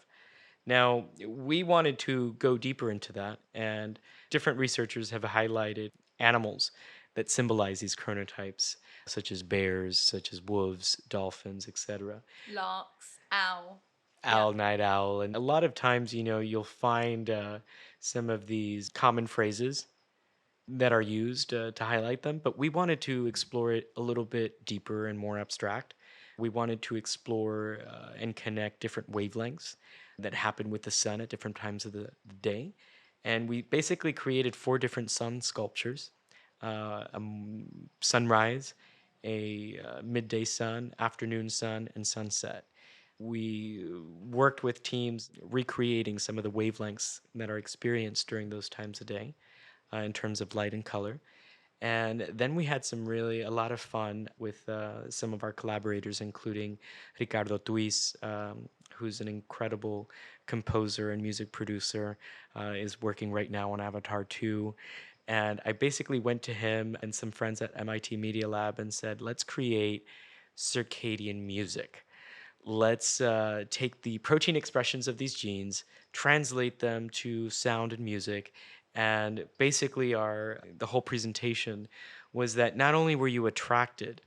Now, we wanted to go deeper into that, and different researchers have highlighted animals that symbolize these chronotypes, such as bears, such as wolves, dolphins, etc. Larks. Ow. Yeah. Owl, night owl. And a lot of times, you'll find some of these common phrases that are used to highlight them, but we wanted to explore it a little bit deeper and more abstract. We wanted to explore and connect different wavelengths that happen with the sun at different times of the day. And we basically created four different sun sculptures, sunrise, a midday sun, afternoon sun, and sunset. We worked with teams recreating some of the wavelengths that are experienced during those times of day in terms of light and color. And then we had a lot of fun with some of our collaborators, including Ricardo Tuis, who's an incredible composer and music producer, is working right now on Avatar 2. And I basically went to him and some friends at MIT Media Lab and said, let's create circadian music. Let's take the protein expressions of these genes, translate them to sound and music, and basically our the whole presentation was that not only were you attracted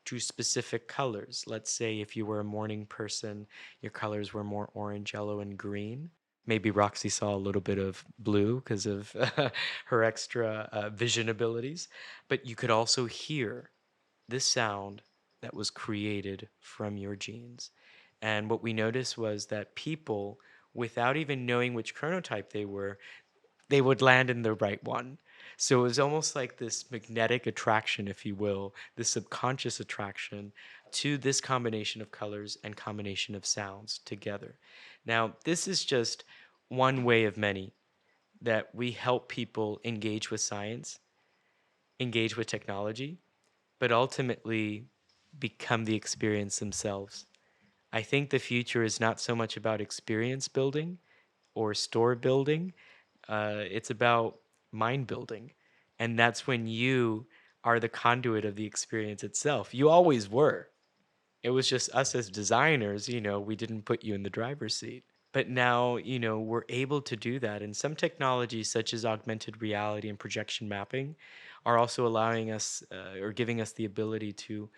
to specific colors, let's say if you were a morning person, your colors were more orange, yellow, and green. Maybe Roxy saw a little bit of blue because of her extra vision abilities, but you could also hear this sound that was created from your genes. And what we noticed was that people, without even knowing which chronotype they would land in the right one. So it was almost like this magnetic attraction, if you will, this subconscious attraction to this combination of colors and combination of sounds together. Now, this is just one way of many that we help people engage with science, engage with technology, but ultimately become the experience themselves. I think the future is not so much about experience building or store building, it's about mind building. And that's when you are the conduit of the experience itself. You always were. It was just us as designers, we didn't put you in the driver's seat. But now, we're able to do that. And some technologies, such as augmented reality and projection mapping, are also allowing us or giving us the ability to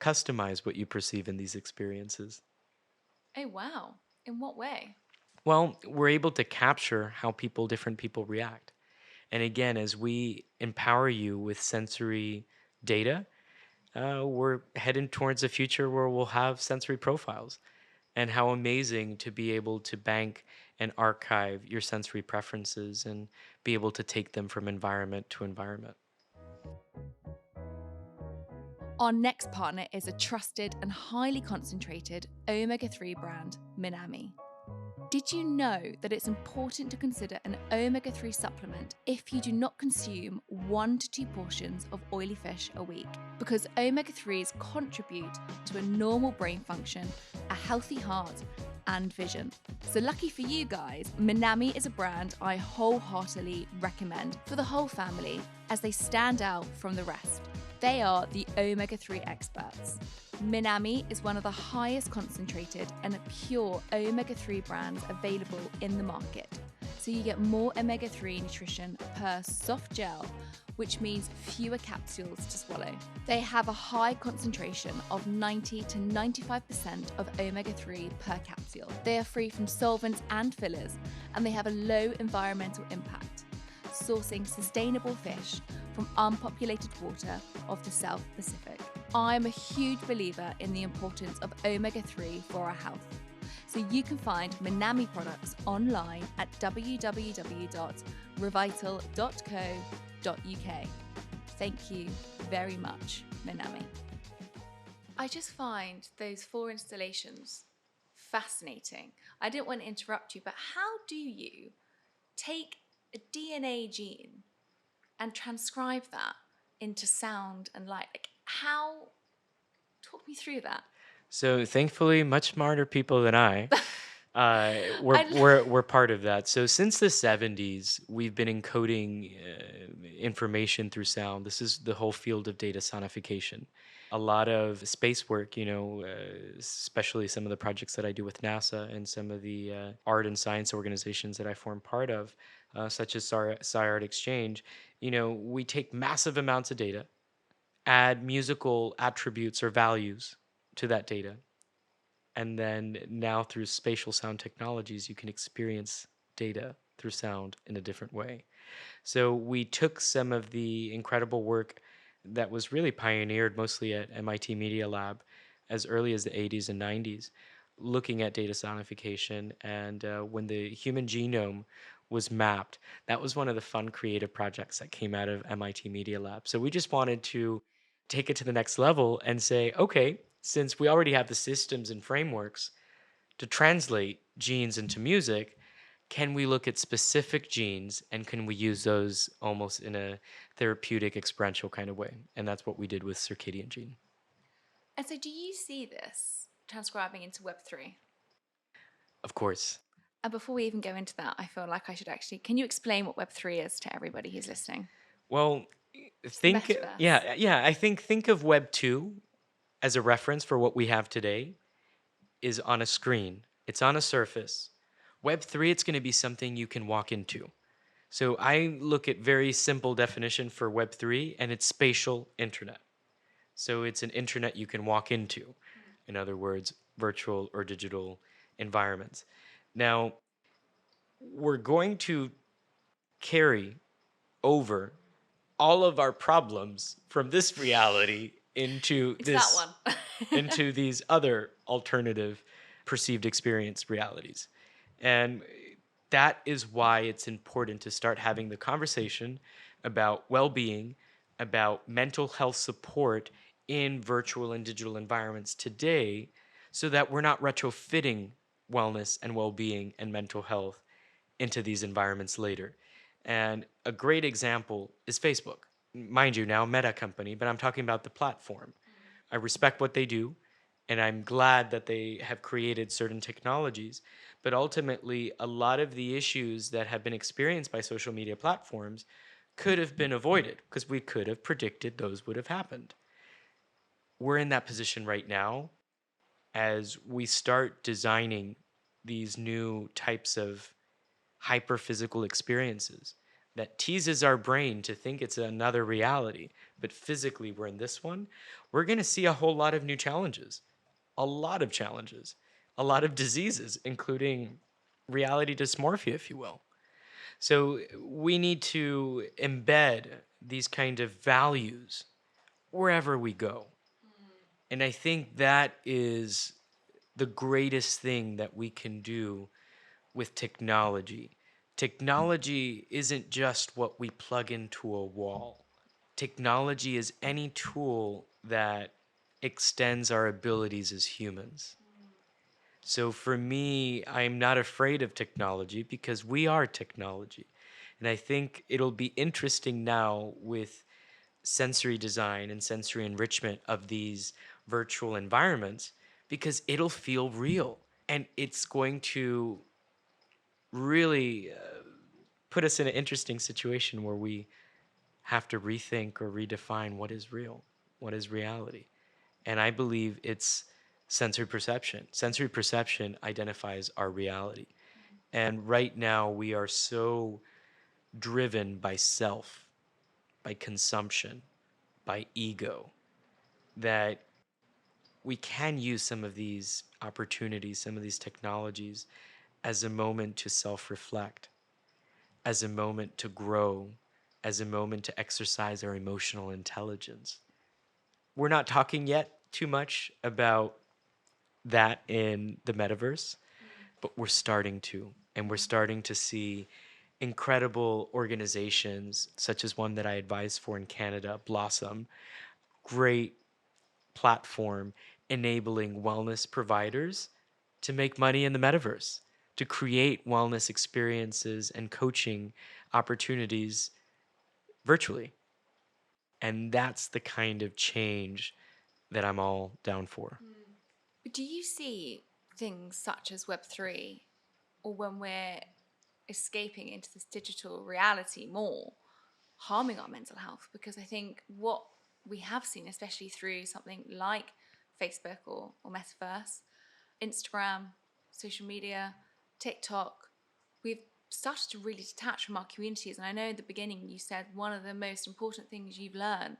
customize what you perceive in these experiences. Oh, wow. In what way? Well, we're able to capture how different people react. And again, as we empower you with sensory data, we're heading towards a future where we'll have sensory profiles. And how amazing to be able to bank and archive your sensory preferences and be able to take them from environment to environment. Our next partner is a trusted and highly concentrated omega 3 brand, Minami. Did you know that it's important to consider an omega 3 supplement if you do not consume 1 to 2 portions of oily fish a week? Because omega 3s contribute to a normal brain function, a healthy heart, and vision. So, lucky for you guys, Minami is a brand I wholeheartedly recommend for the whole family as they stand out from the rest. They are the omega 3 experts. Minami is one of the highest concentrated and pure omega 3 brands available in the market. So you get more omega 3 nutrition per soft gel, which means fewer capsules to swallow. They have a high concentration of 90 to 95% of omega 3 per capsule. They are free from solvents and fillers, and they have a low environmental impact, sourcing sustainable fish from unpopulated water of the South Pacific. I'm a huge believer in the importance of omega 3 for our health. So you can find Minami products online at www.revital.co.uk. Thank you very much, Minami. I just find those 4 installations fascinating. I didn't want to interrupt you, but how do you take a DNA gene and transcribe that into sound and light? Like, how? Talk me through that. So thankfully, much smarter people than I we're, I we're part of that. So since the 70s, we've been encoding information through sound. This is the whole field of data sonification. A lot of space work, especially some of the projects that I do with NASA and some of the art and science organizations that I form part of, such as SciArt Exchange, we take massive amounts of data, add musical attributes or values to that data, And then now through spatial sound technologies, you can experience data through sound in a different way. So we took some of the incredible work that was really pioneered mostly at MIT Media Lab as early as the 80s and 90s, looking at data sonification. And when the human genome was mapped, that was one of the fun creative projects that came out of MIT Media Lab. So we just wanted to take it to the next level and say, okay, since we already have the systems and frameworks to translate genes into music, can we look at specific genes and can we use those almost in a therapeutic experiential kind of way? And that's what we did with circadian gene. And so, do you see this transcribing into Web3? Of course. And before we even go into that, I feel like I should actually, can you explain what Web3 is to everybody who's listening? Well, It's the think metaverse. I think of Web 2 as a reference for what we have today is on a screen. It's on a surface. Web 3, it's going to be something you can walk into. So I look at very simple definition for Web 3 and it's spatial internet. So it's an internet you can walk into. In other words, virtual or digital environments. Now, we're going to carry over all of our problems from this reality It's that one. into these other alternative perceived experience realities. And that is why it's important to start having the conversation about well-being, about mental health support in virtual and digital environments today so that we're not retrofitting wellness and well-being and mental health into these environments later. And a great example is Facebook. Mind you, now Meta company, but I'm talking about the platform. I respect what they do, and I'm glad that they have created certain technologies. But ultimately, a lot of the issues that have been experienced by social media platforms could have been avoided because we could have predicted those would have happened. We're in that position right now as we start designing these new types of hyperphysical experiences that teases our brain to think it's another reality, but physically we're in this one, we're going to see a whole lot of new challenges, a lot of challenges, a lot of diseases, including reality dysmorphia, if you will. So we need to embed these kind of values wherever we go. And I think that is the greatest thing that we can do with technology. Technology isn't just what we plug into a wall. Technology is any tool that extends our abilities as humans. So for me, I'm not afraid of technology because we are technology. And I think it'll be interesting now with sensory design and sensory enrichment of these virtual environments because it'll feel real and it's going to really put us in an interesting situation where we have to rethink or redefine what is real, what is reality. And I believe it's sensory perception. Sensory perception identifies our reality. And right now, we are so driven by self, by consumption, by ego, that we can use some of these opportunities, some of these technologies as a moment to self reflect, as a moment to grow, as a moment to exercise our emotional intelligence. We're not talking yet too much about that in the metaverse, but we're starting to. And we're starting to see incredible organizations, such as one that I advise for in Canada, Blossom, great platform enabling wellness providers to make money in the metaverse, to create wellness experiences and coaching opportunities virtually. And that's the kind of change that I'm all down for. But do you see things such as Web3, or when we're escaping into this digital reality more, harming our mental health? Because I think what we have seen, especially through something like Facebook or Metaverse, Instagram, social media, TikTok, we've started to really detach from our communities. And I know in the beginning you said one of the most important things you've learned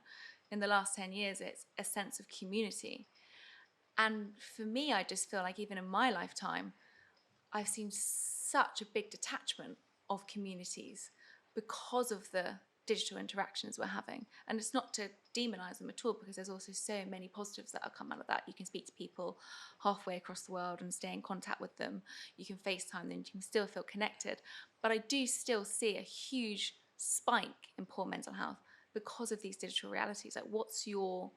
in the last 10 years is a sense of community. And for me, I just feel like even in my lifetime, I've seen such a big detachment of communities because of the digital interactions we're having. And it's not to demonize them at all, because there's also so many positives that have come out of that. You can speak to people halfway across the world and stay in contact with them. You can FaceTime them, you can still feel connected. But I do still see a huge spike in poor mental health because of these digital realities. Like, what's your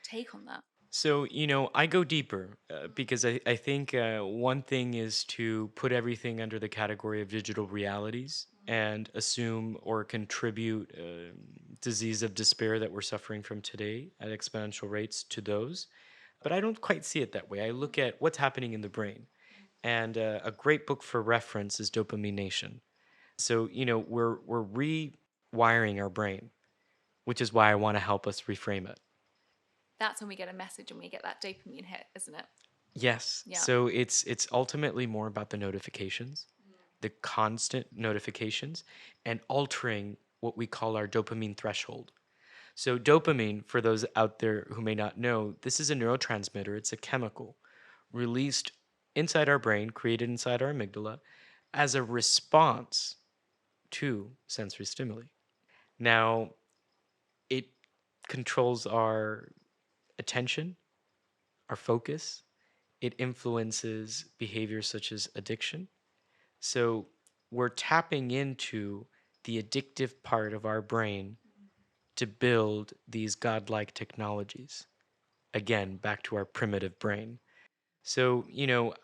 take on that? So, I go deeper because I think one thing is to put everything under the category of digital realities and assume or contribute disease of despair that we're suffering from today at exponential rates to those. But I don't quite see it that way. I look at what's happening in the brain. And a great book for reference is Dopamine Nation. So, we're rewiring our brain, which is why I want to help us reframe it. That's when we get a message and we get that dopamine hit, isn't it? Yes. Yeah. So it's ultimately more about the notifications, the constant notifications, and altering what we call our dopamine threshold. So dopamine, for those out there who may not know, this is a neurotransmitter. It's a chemical released inside our brain, created inside our amygdala, as a response to sensory stimuli. Now, it controls our attention, our focus. It influences behaviors such as addiction. So we're tapping into the addictive part of our brain to build these godlike technologies. Again, back to our primitive brain. So,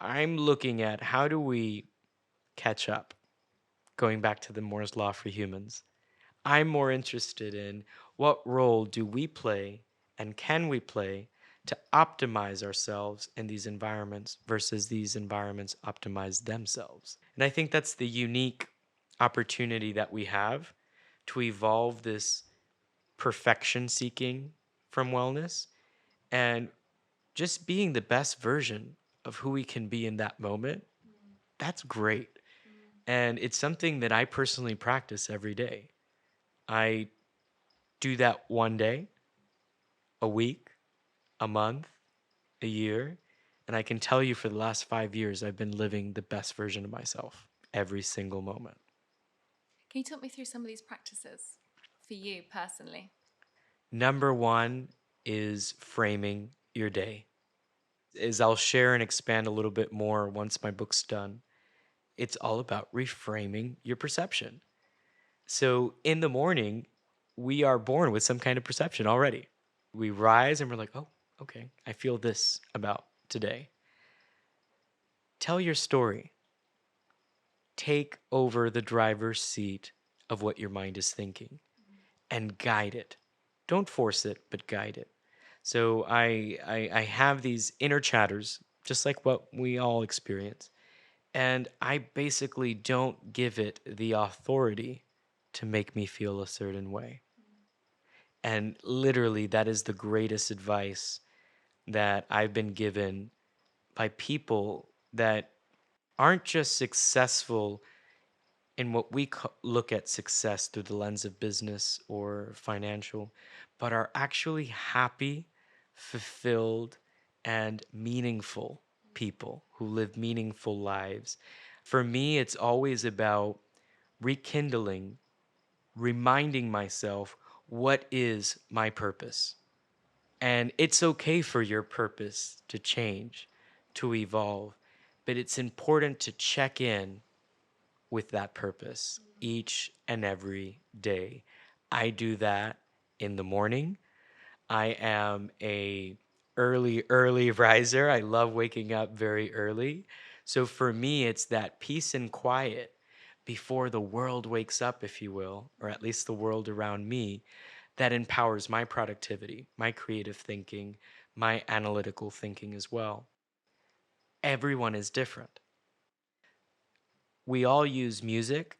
I'm looking at how do we catch up, going back to the Moore's Law for humans. I'm more interested in what role do we play and can we play to optimize ourselves in these environments versus these environments optimize themselves. And I think that's the unique opportunity that we have to evolve this perfection seeking from wellness and just being the best version of who we can be in that moment. That's great. And it's something that I personally practice every day. I do that one day, a week, a month, a year. And I can tell you for the last 5 years, I've been living the best version of myself every single moment. Can you talk me through some of these practices for you personally? Number one is framing your day. As I'll share and expand a little bit more once my book's done, it's all about reframing your perception. So in the morning, we are born with some kind of perception already. We rise and we're like, oh, okay, I feel this about today. Tell your story. Take over the driver's seat of what your mind is thinking and guide it. Don't force it, but guide it. So I have these inner chatters, just like what we all experience. And I basically don't give it the authority to make me feel a certain way. And literally, that is the greatest advice that I've been given by people that aren't just successful in what we look at success through the lens of business or financial, but are actually happy, fulfilled, and meaningful people who live meaningful lives. For me, it's always about rekindling, reminding myself what is my purpose. And it's okay for your purpose to change, to evolve, but it's important to check in with that purpose each and every day. I do that in the morning. I am a early riser. I love waking up very early. So for me it's that peace and quiet before the world wakes up, if you will, or at least the world around me, that empowers my productivity, my creative thinking, my analytical thinking as well. Everyone is different. We all use music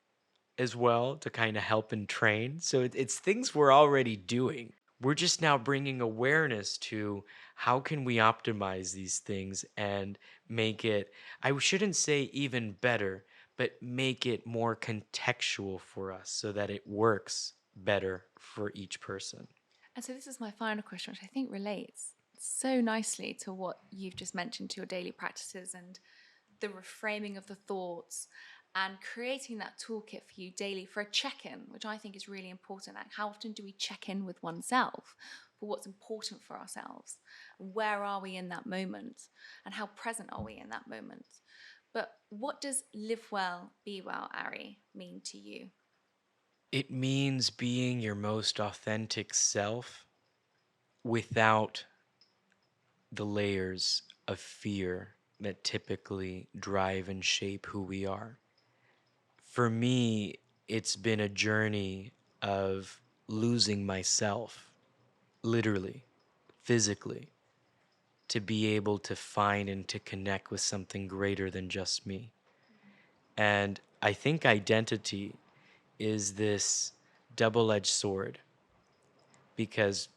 as well to kind of help and train. So it's things we're already doing. We're just now bringing awareness to how can we optimize these things and make it, I shouldn't say even better, but make it more contextual for us so that it works better for each person. And so this is my final question, which I think relates so nicely to what you've just mentioned to your daily practices and the reframing of the thoughts and creating that toolkit for you daily for a check-in, which I think is really important. Like, how often do we check in with oneself for what's important for ourselves? Where are we in that moment? And how present are we in that moment? But what does live well, be well, Ari, mean to you? It means being your most authentic self without the layers of fear that typically drive and shape who we are. For me, it's been a journey of losing myself, literally, physically, to be able to find and to connect with something greater than just me. And I think identity is this double edged sword because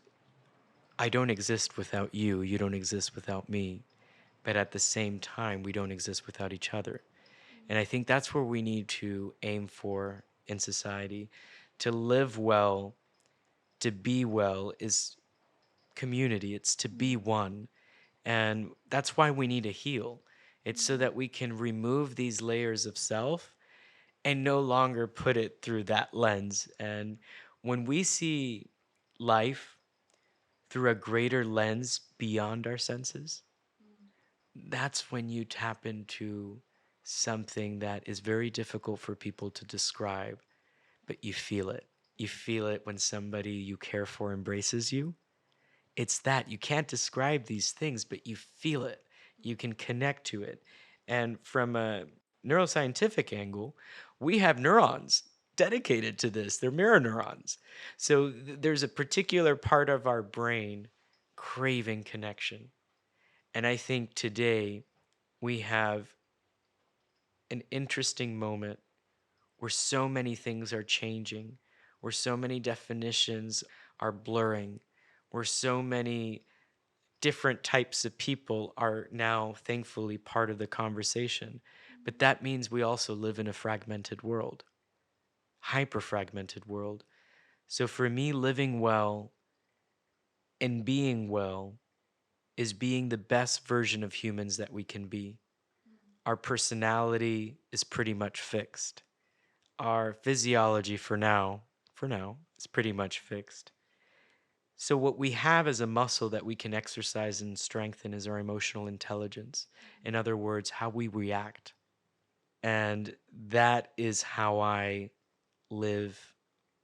I don't exist without you, you don't exist without me. But at the same time, we don't exist without each other. And I think that's where we need to aim for in society. To live well, to be well is community, it's to be one. And that's why we need to heal. It's so that we can remove these layers of self and no longer put it through that lens. And when we see life through a greater lens beyond our senses, that's when you tap into something that is very difficult for people to describe, but you feel it. You feel it when somebody you care for embraces you. It's that you can't describe these things, but you feel it. You can connect to it. And from a neuroscientific angle, we have neurons dedicated to this. They're mirror neurons. So there's a particular part of our brain craving connection. And I think today we have an interesting moment where so many things are changing, where so many definitions are blurring, where so many different types of people are now thankfully part of the conversation. But that means we also live in a fragmented world, hyper fragmented world. So for me, living well and being well is being the best version of humans that we can be. Our personality is pretty much fixed. Our physiology for now, is pretty much fixed. So what we have as a muscle that we can exercise and strengthen is our emotional intelligence. In other words, how we react. And that is how I live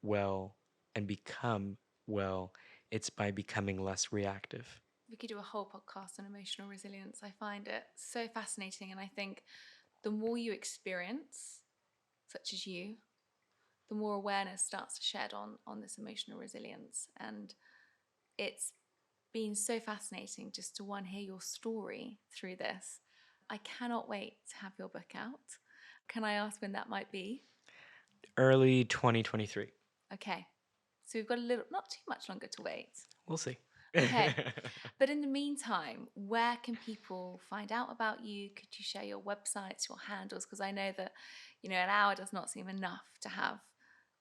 well and become well. It's by becoming less reactive. We could do a whole podcast on emotional resilience. I find it so fascinating. And I think the more you experience, such as you, the more awareness starts to shed on this emotional resilience. And it's been so fascinating just to one hear your story through this. I cannot wait to have your book out. Can I ask when that might be? Early 2023. Okay. So we've got a little, not too much longer to wait. We'll see. Okay. But in the meantime, where can people find out about you? Could you share your websites, your handles? Because I know that, an hour does not seem enough to have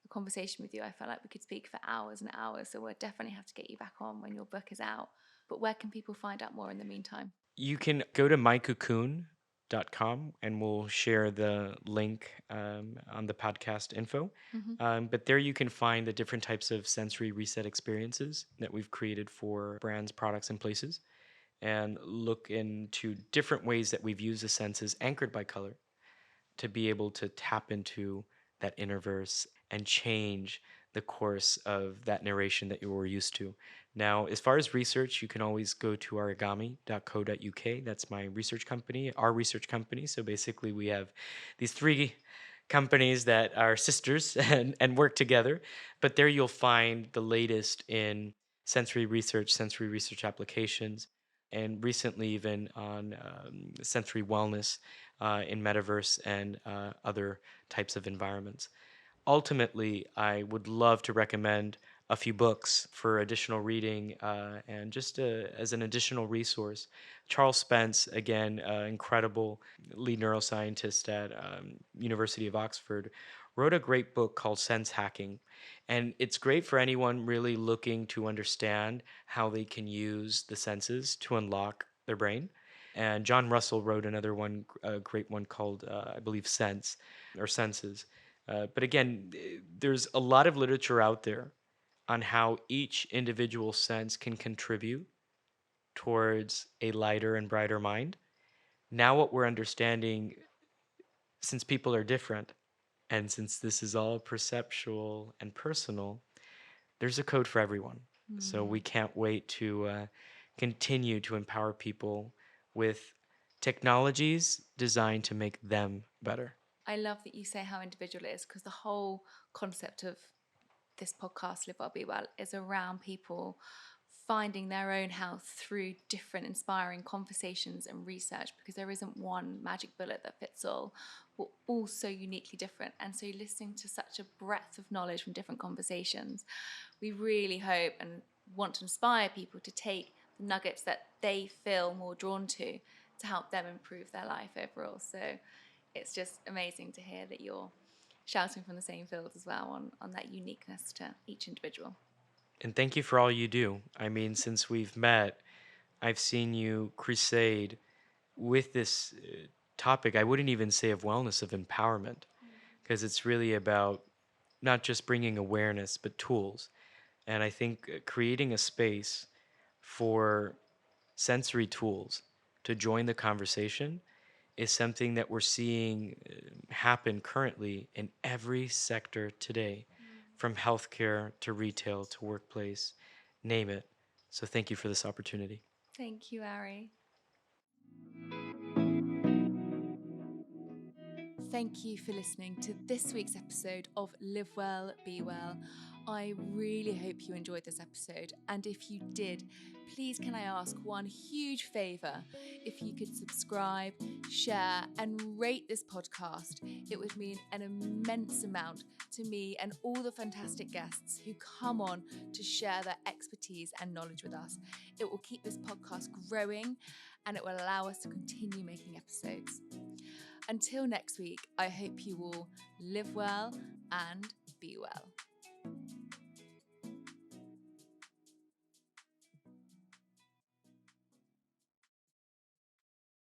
a conversation with you. I feel like we could speak for hours and hours. So we'll definitely have to get you back on when your book is out. But where can people find out more in the meantime? You can go to mycocoon.com and we'll share the link on the podcast info. Mm-hmm. But there you can find the different types of sensory reset experiences that we've created for brands, products, and places, and look into different ways that we've used the senses anchored by color to be able to tap into that inner verse and change the course of that narration that you were used to. Now, as far as research, you can always go to origami.co.uk. That's my research company, our research company. So basically, we have these three companies that are sisters and work together. But there you'll find the latest in sensory research applications, and recently even on sensory wellness in metaverse and other types of environments. Ultimately, I would love to recommend a few books for additional reading and just as an additional resource. Charles Spence, again, incredible lead neuroscientist at University of Oxford, wrote a great book called Sense Hacking. And it's great for anyone really looking to understand how they can use the senses to unlock their brain. And John Russell wrote another one, a great one called, I believe, Sense or Senses. But again, there's a lot of literature out there on how each individual sense can contribute towards a lighter and brighter mind. Now, what we're understanding, since people are different, and since this is all perceptual and personal, there's a code for everyone. So we Mm. can't wait to continue to empower people with technologies designed to make them better. I love that you say how individual it is, because the whole concept of this podcast, Live Well, Be Well, is around people finding their own health through different inspiring conversations and research, because there isn't one magic bullet that fits all. We're all so uniquely different. And so, listening to such a breadth of knowledge from different conversations, we really hope and want to inspire people to take the nuggets that they feel more drawn to help them improve their life overall. So, it's just amazing to hear that you're shouting from the same field as well on that uniqueness to each individual. And thank you for all you do. I mean, since we've met, I've seen you crusade with this topic. I wouldn't even say of wellness, of empowerment, because it's really about not just bringing awareness, but tools. And I think creating a space for sensory tools to join the conversation is something that we're seeing happen currently in every sector today, from healthcare to retail to workplace, name it. So thank you for this opportunity. Thank you, Ari. Thank you for listening to this week's episode of Live Well, Be Well. I really hope you enjoyed this episode. And if you did, please can I ask one huge favour? If you could subscribe, share, and rate this podcast, it would mean an immense amount to me and all the fantastic guests who come on to share their expertise and knowledge with us. It will keep this podcast growing and it will allow us to continue making episodes. Until next week, I hope you all live well and be well.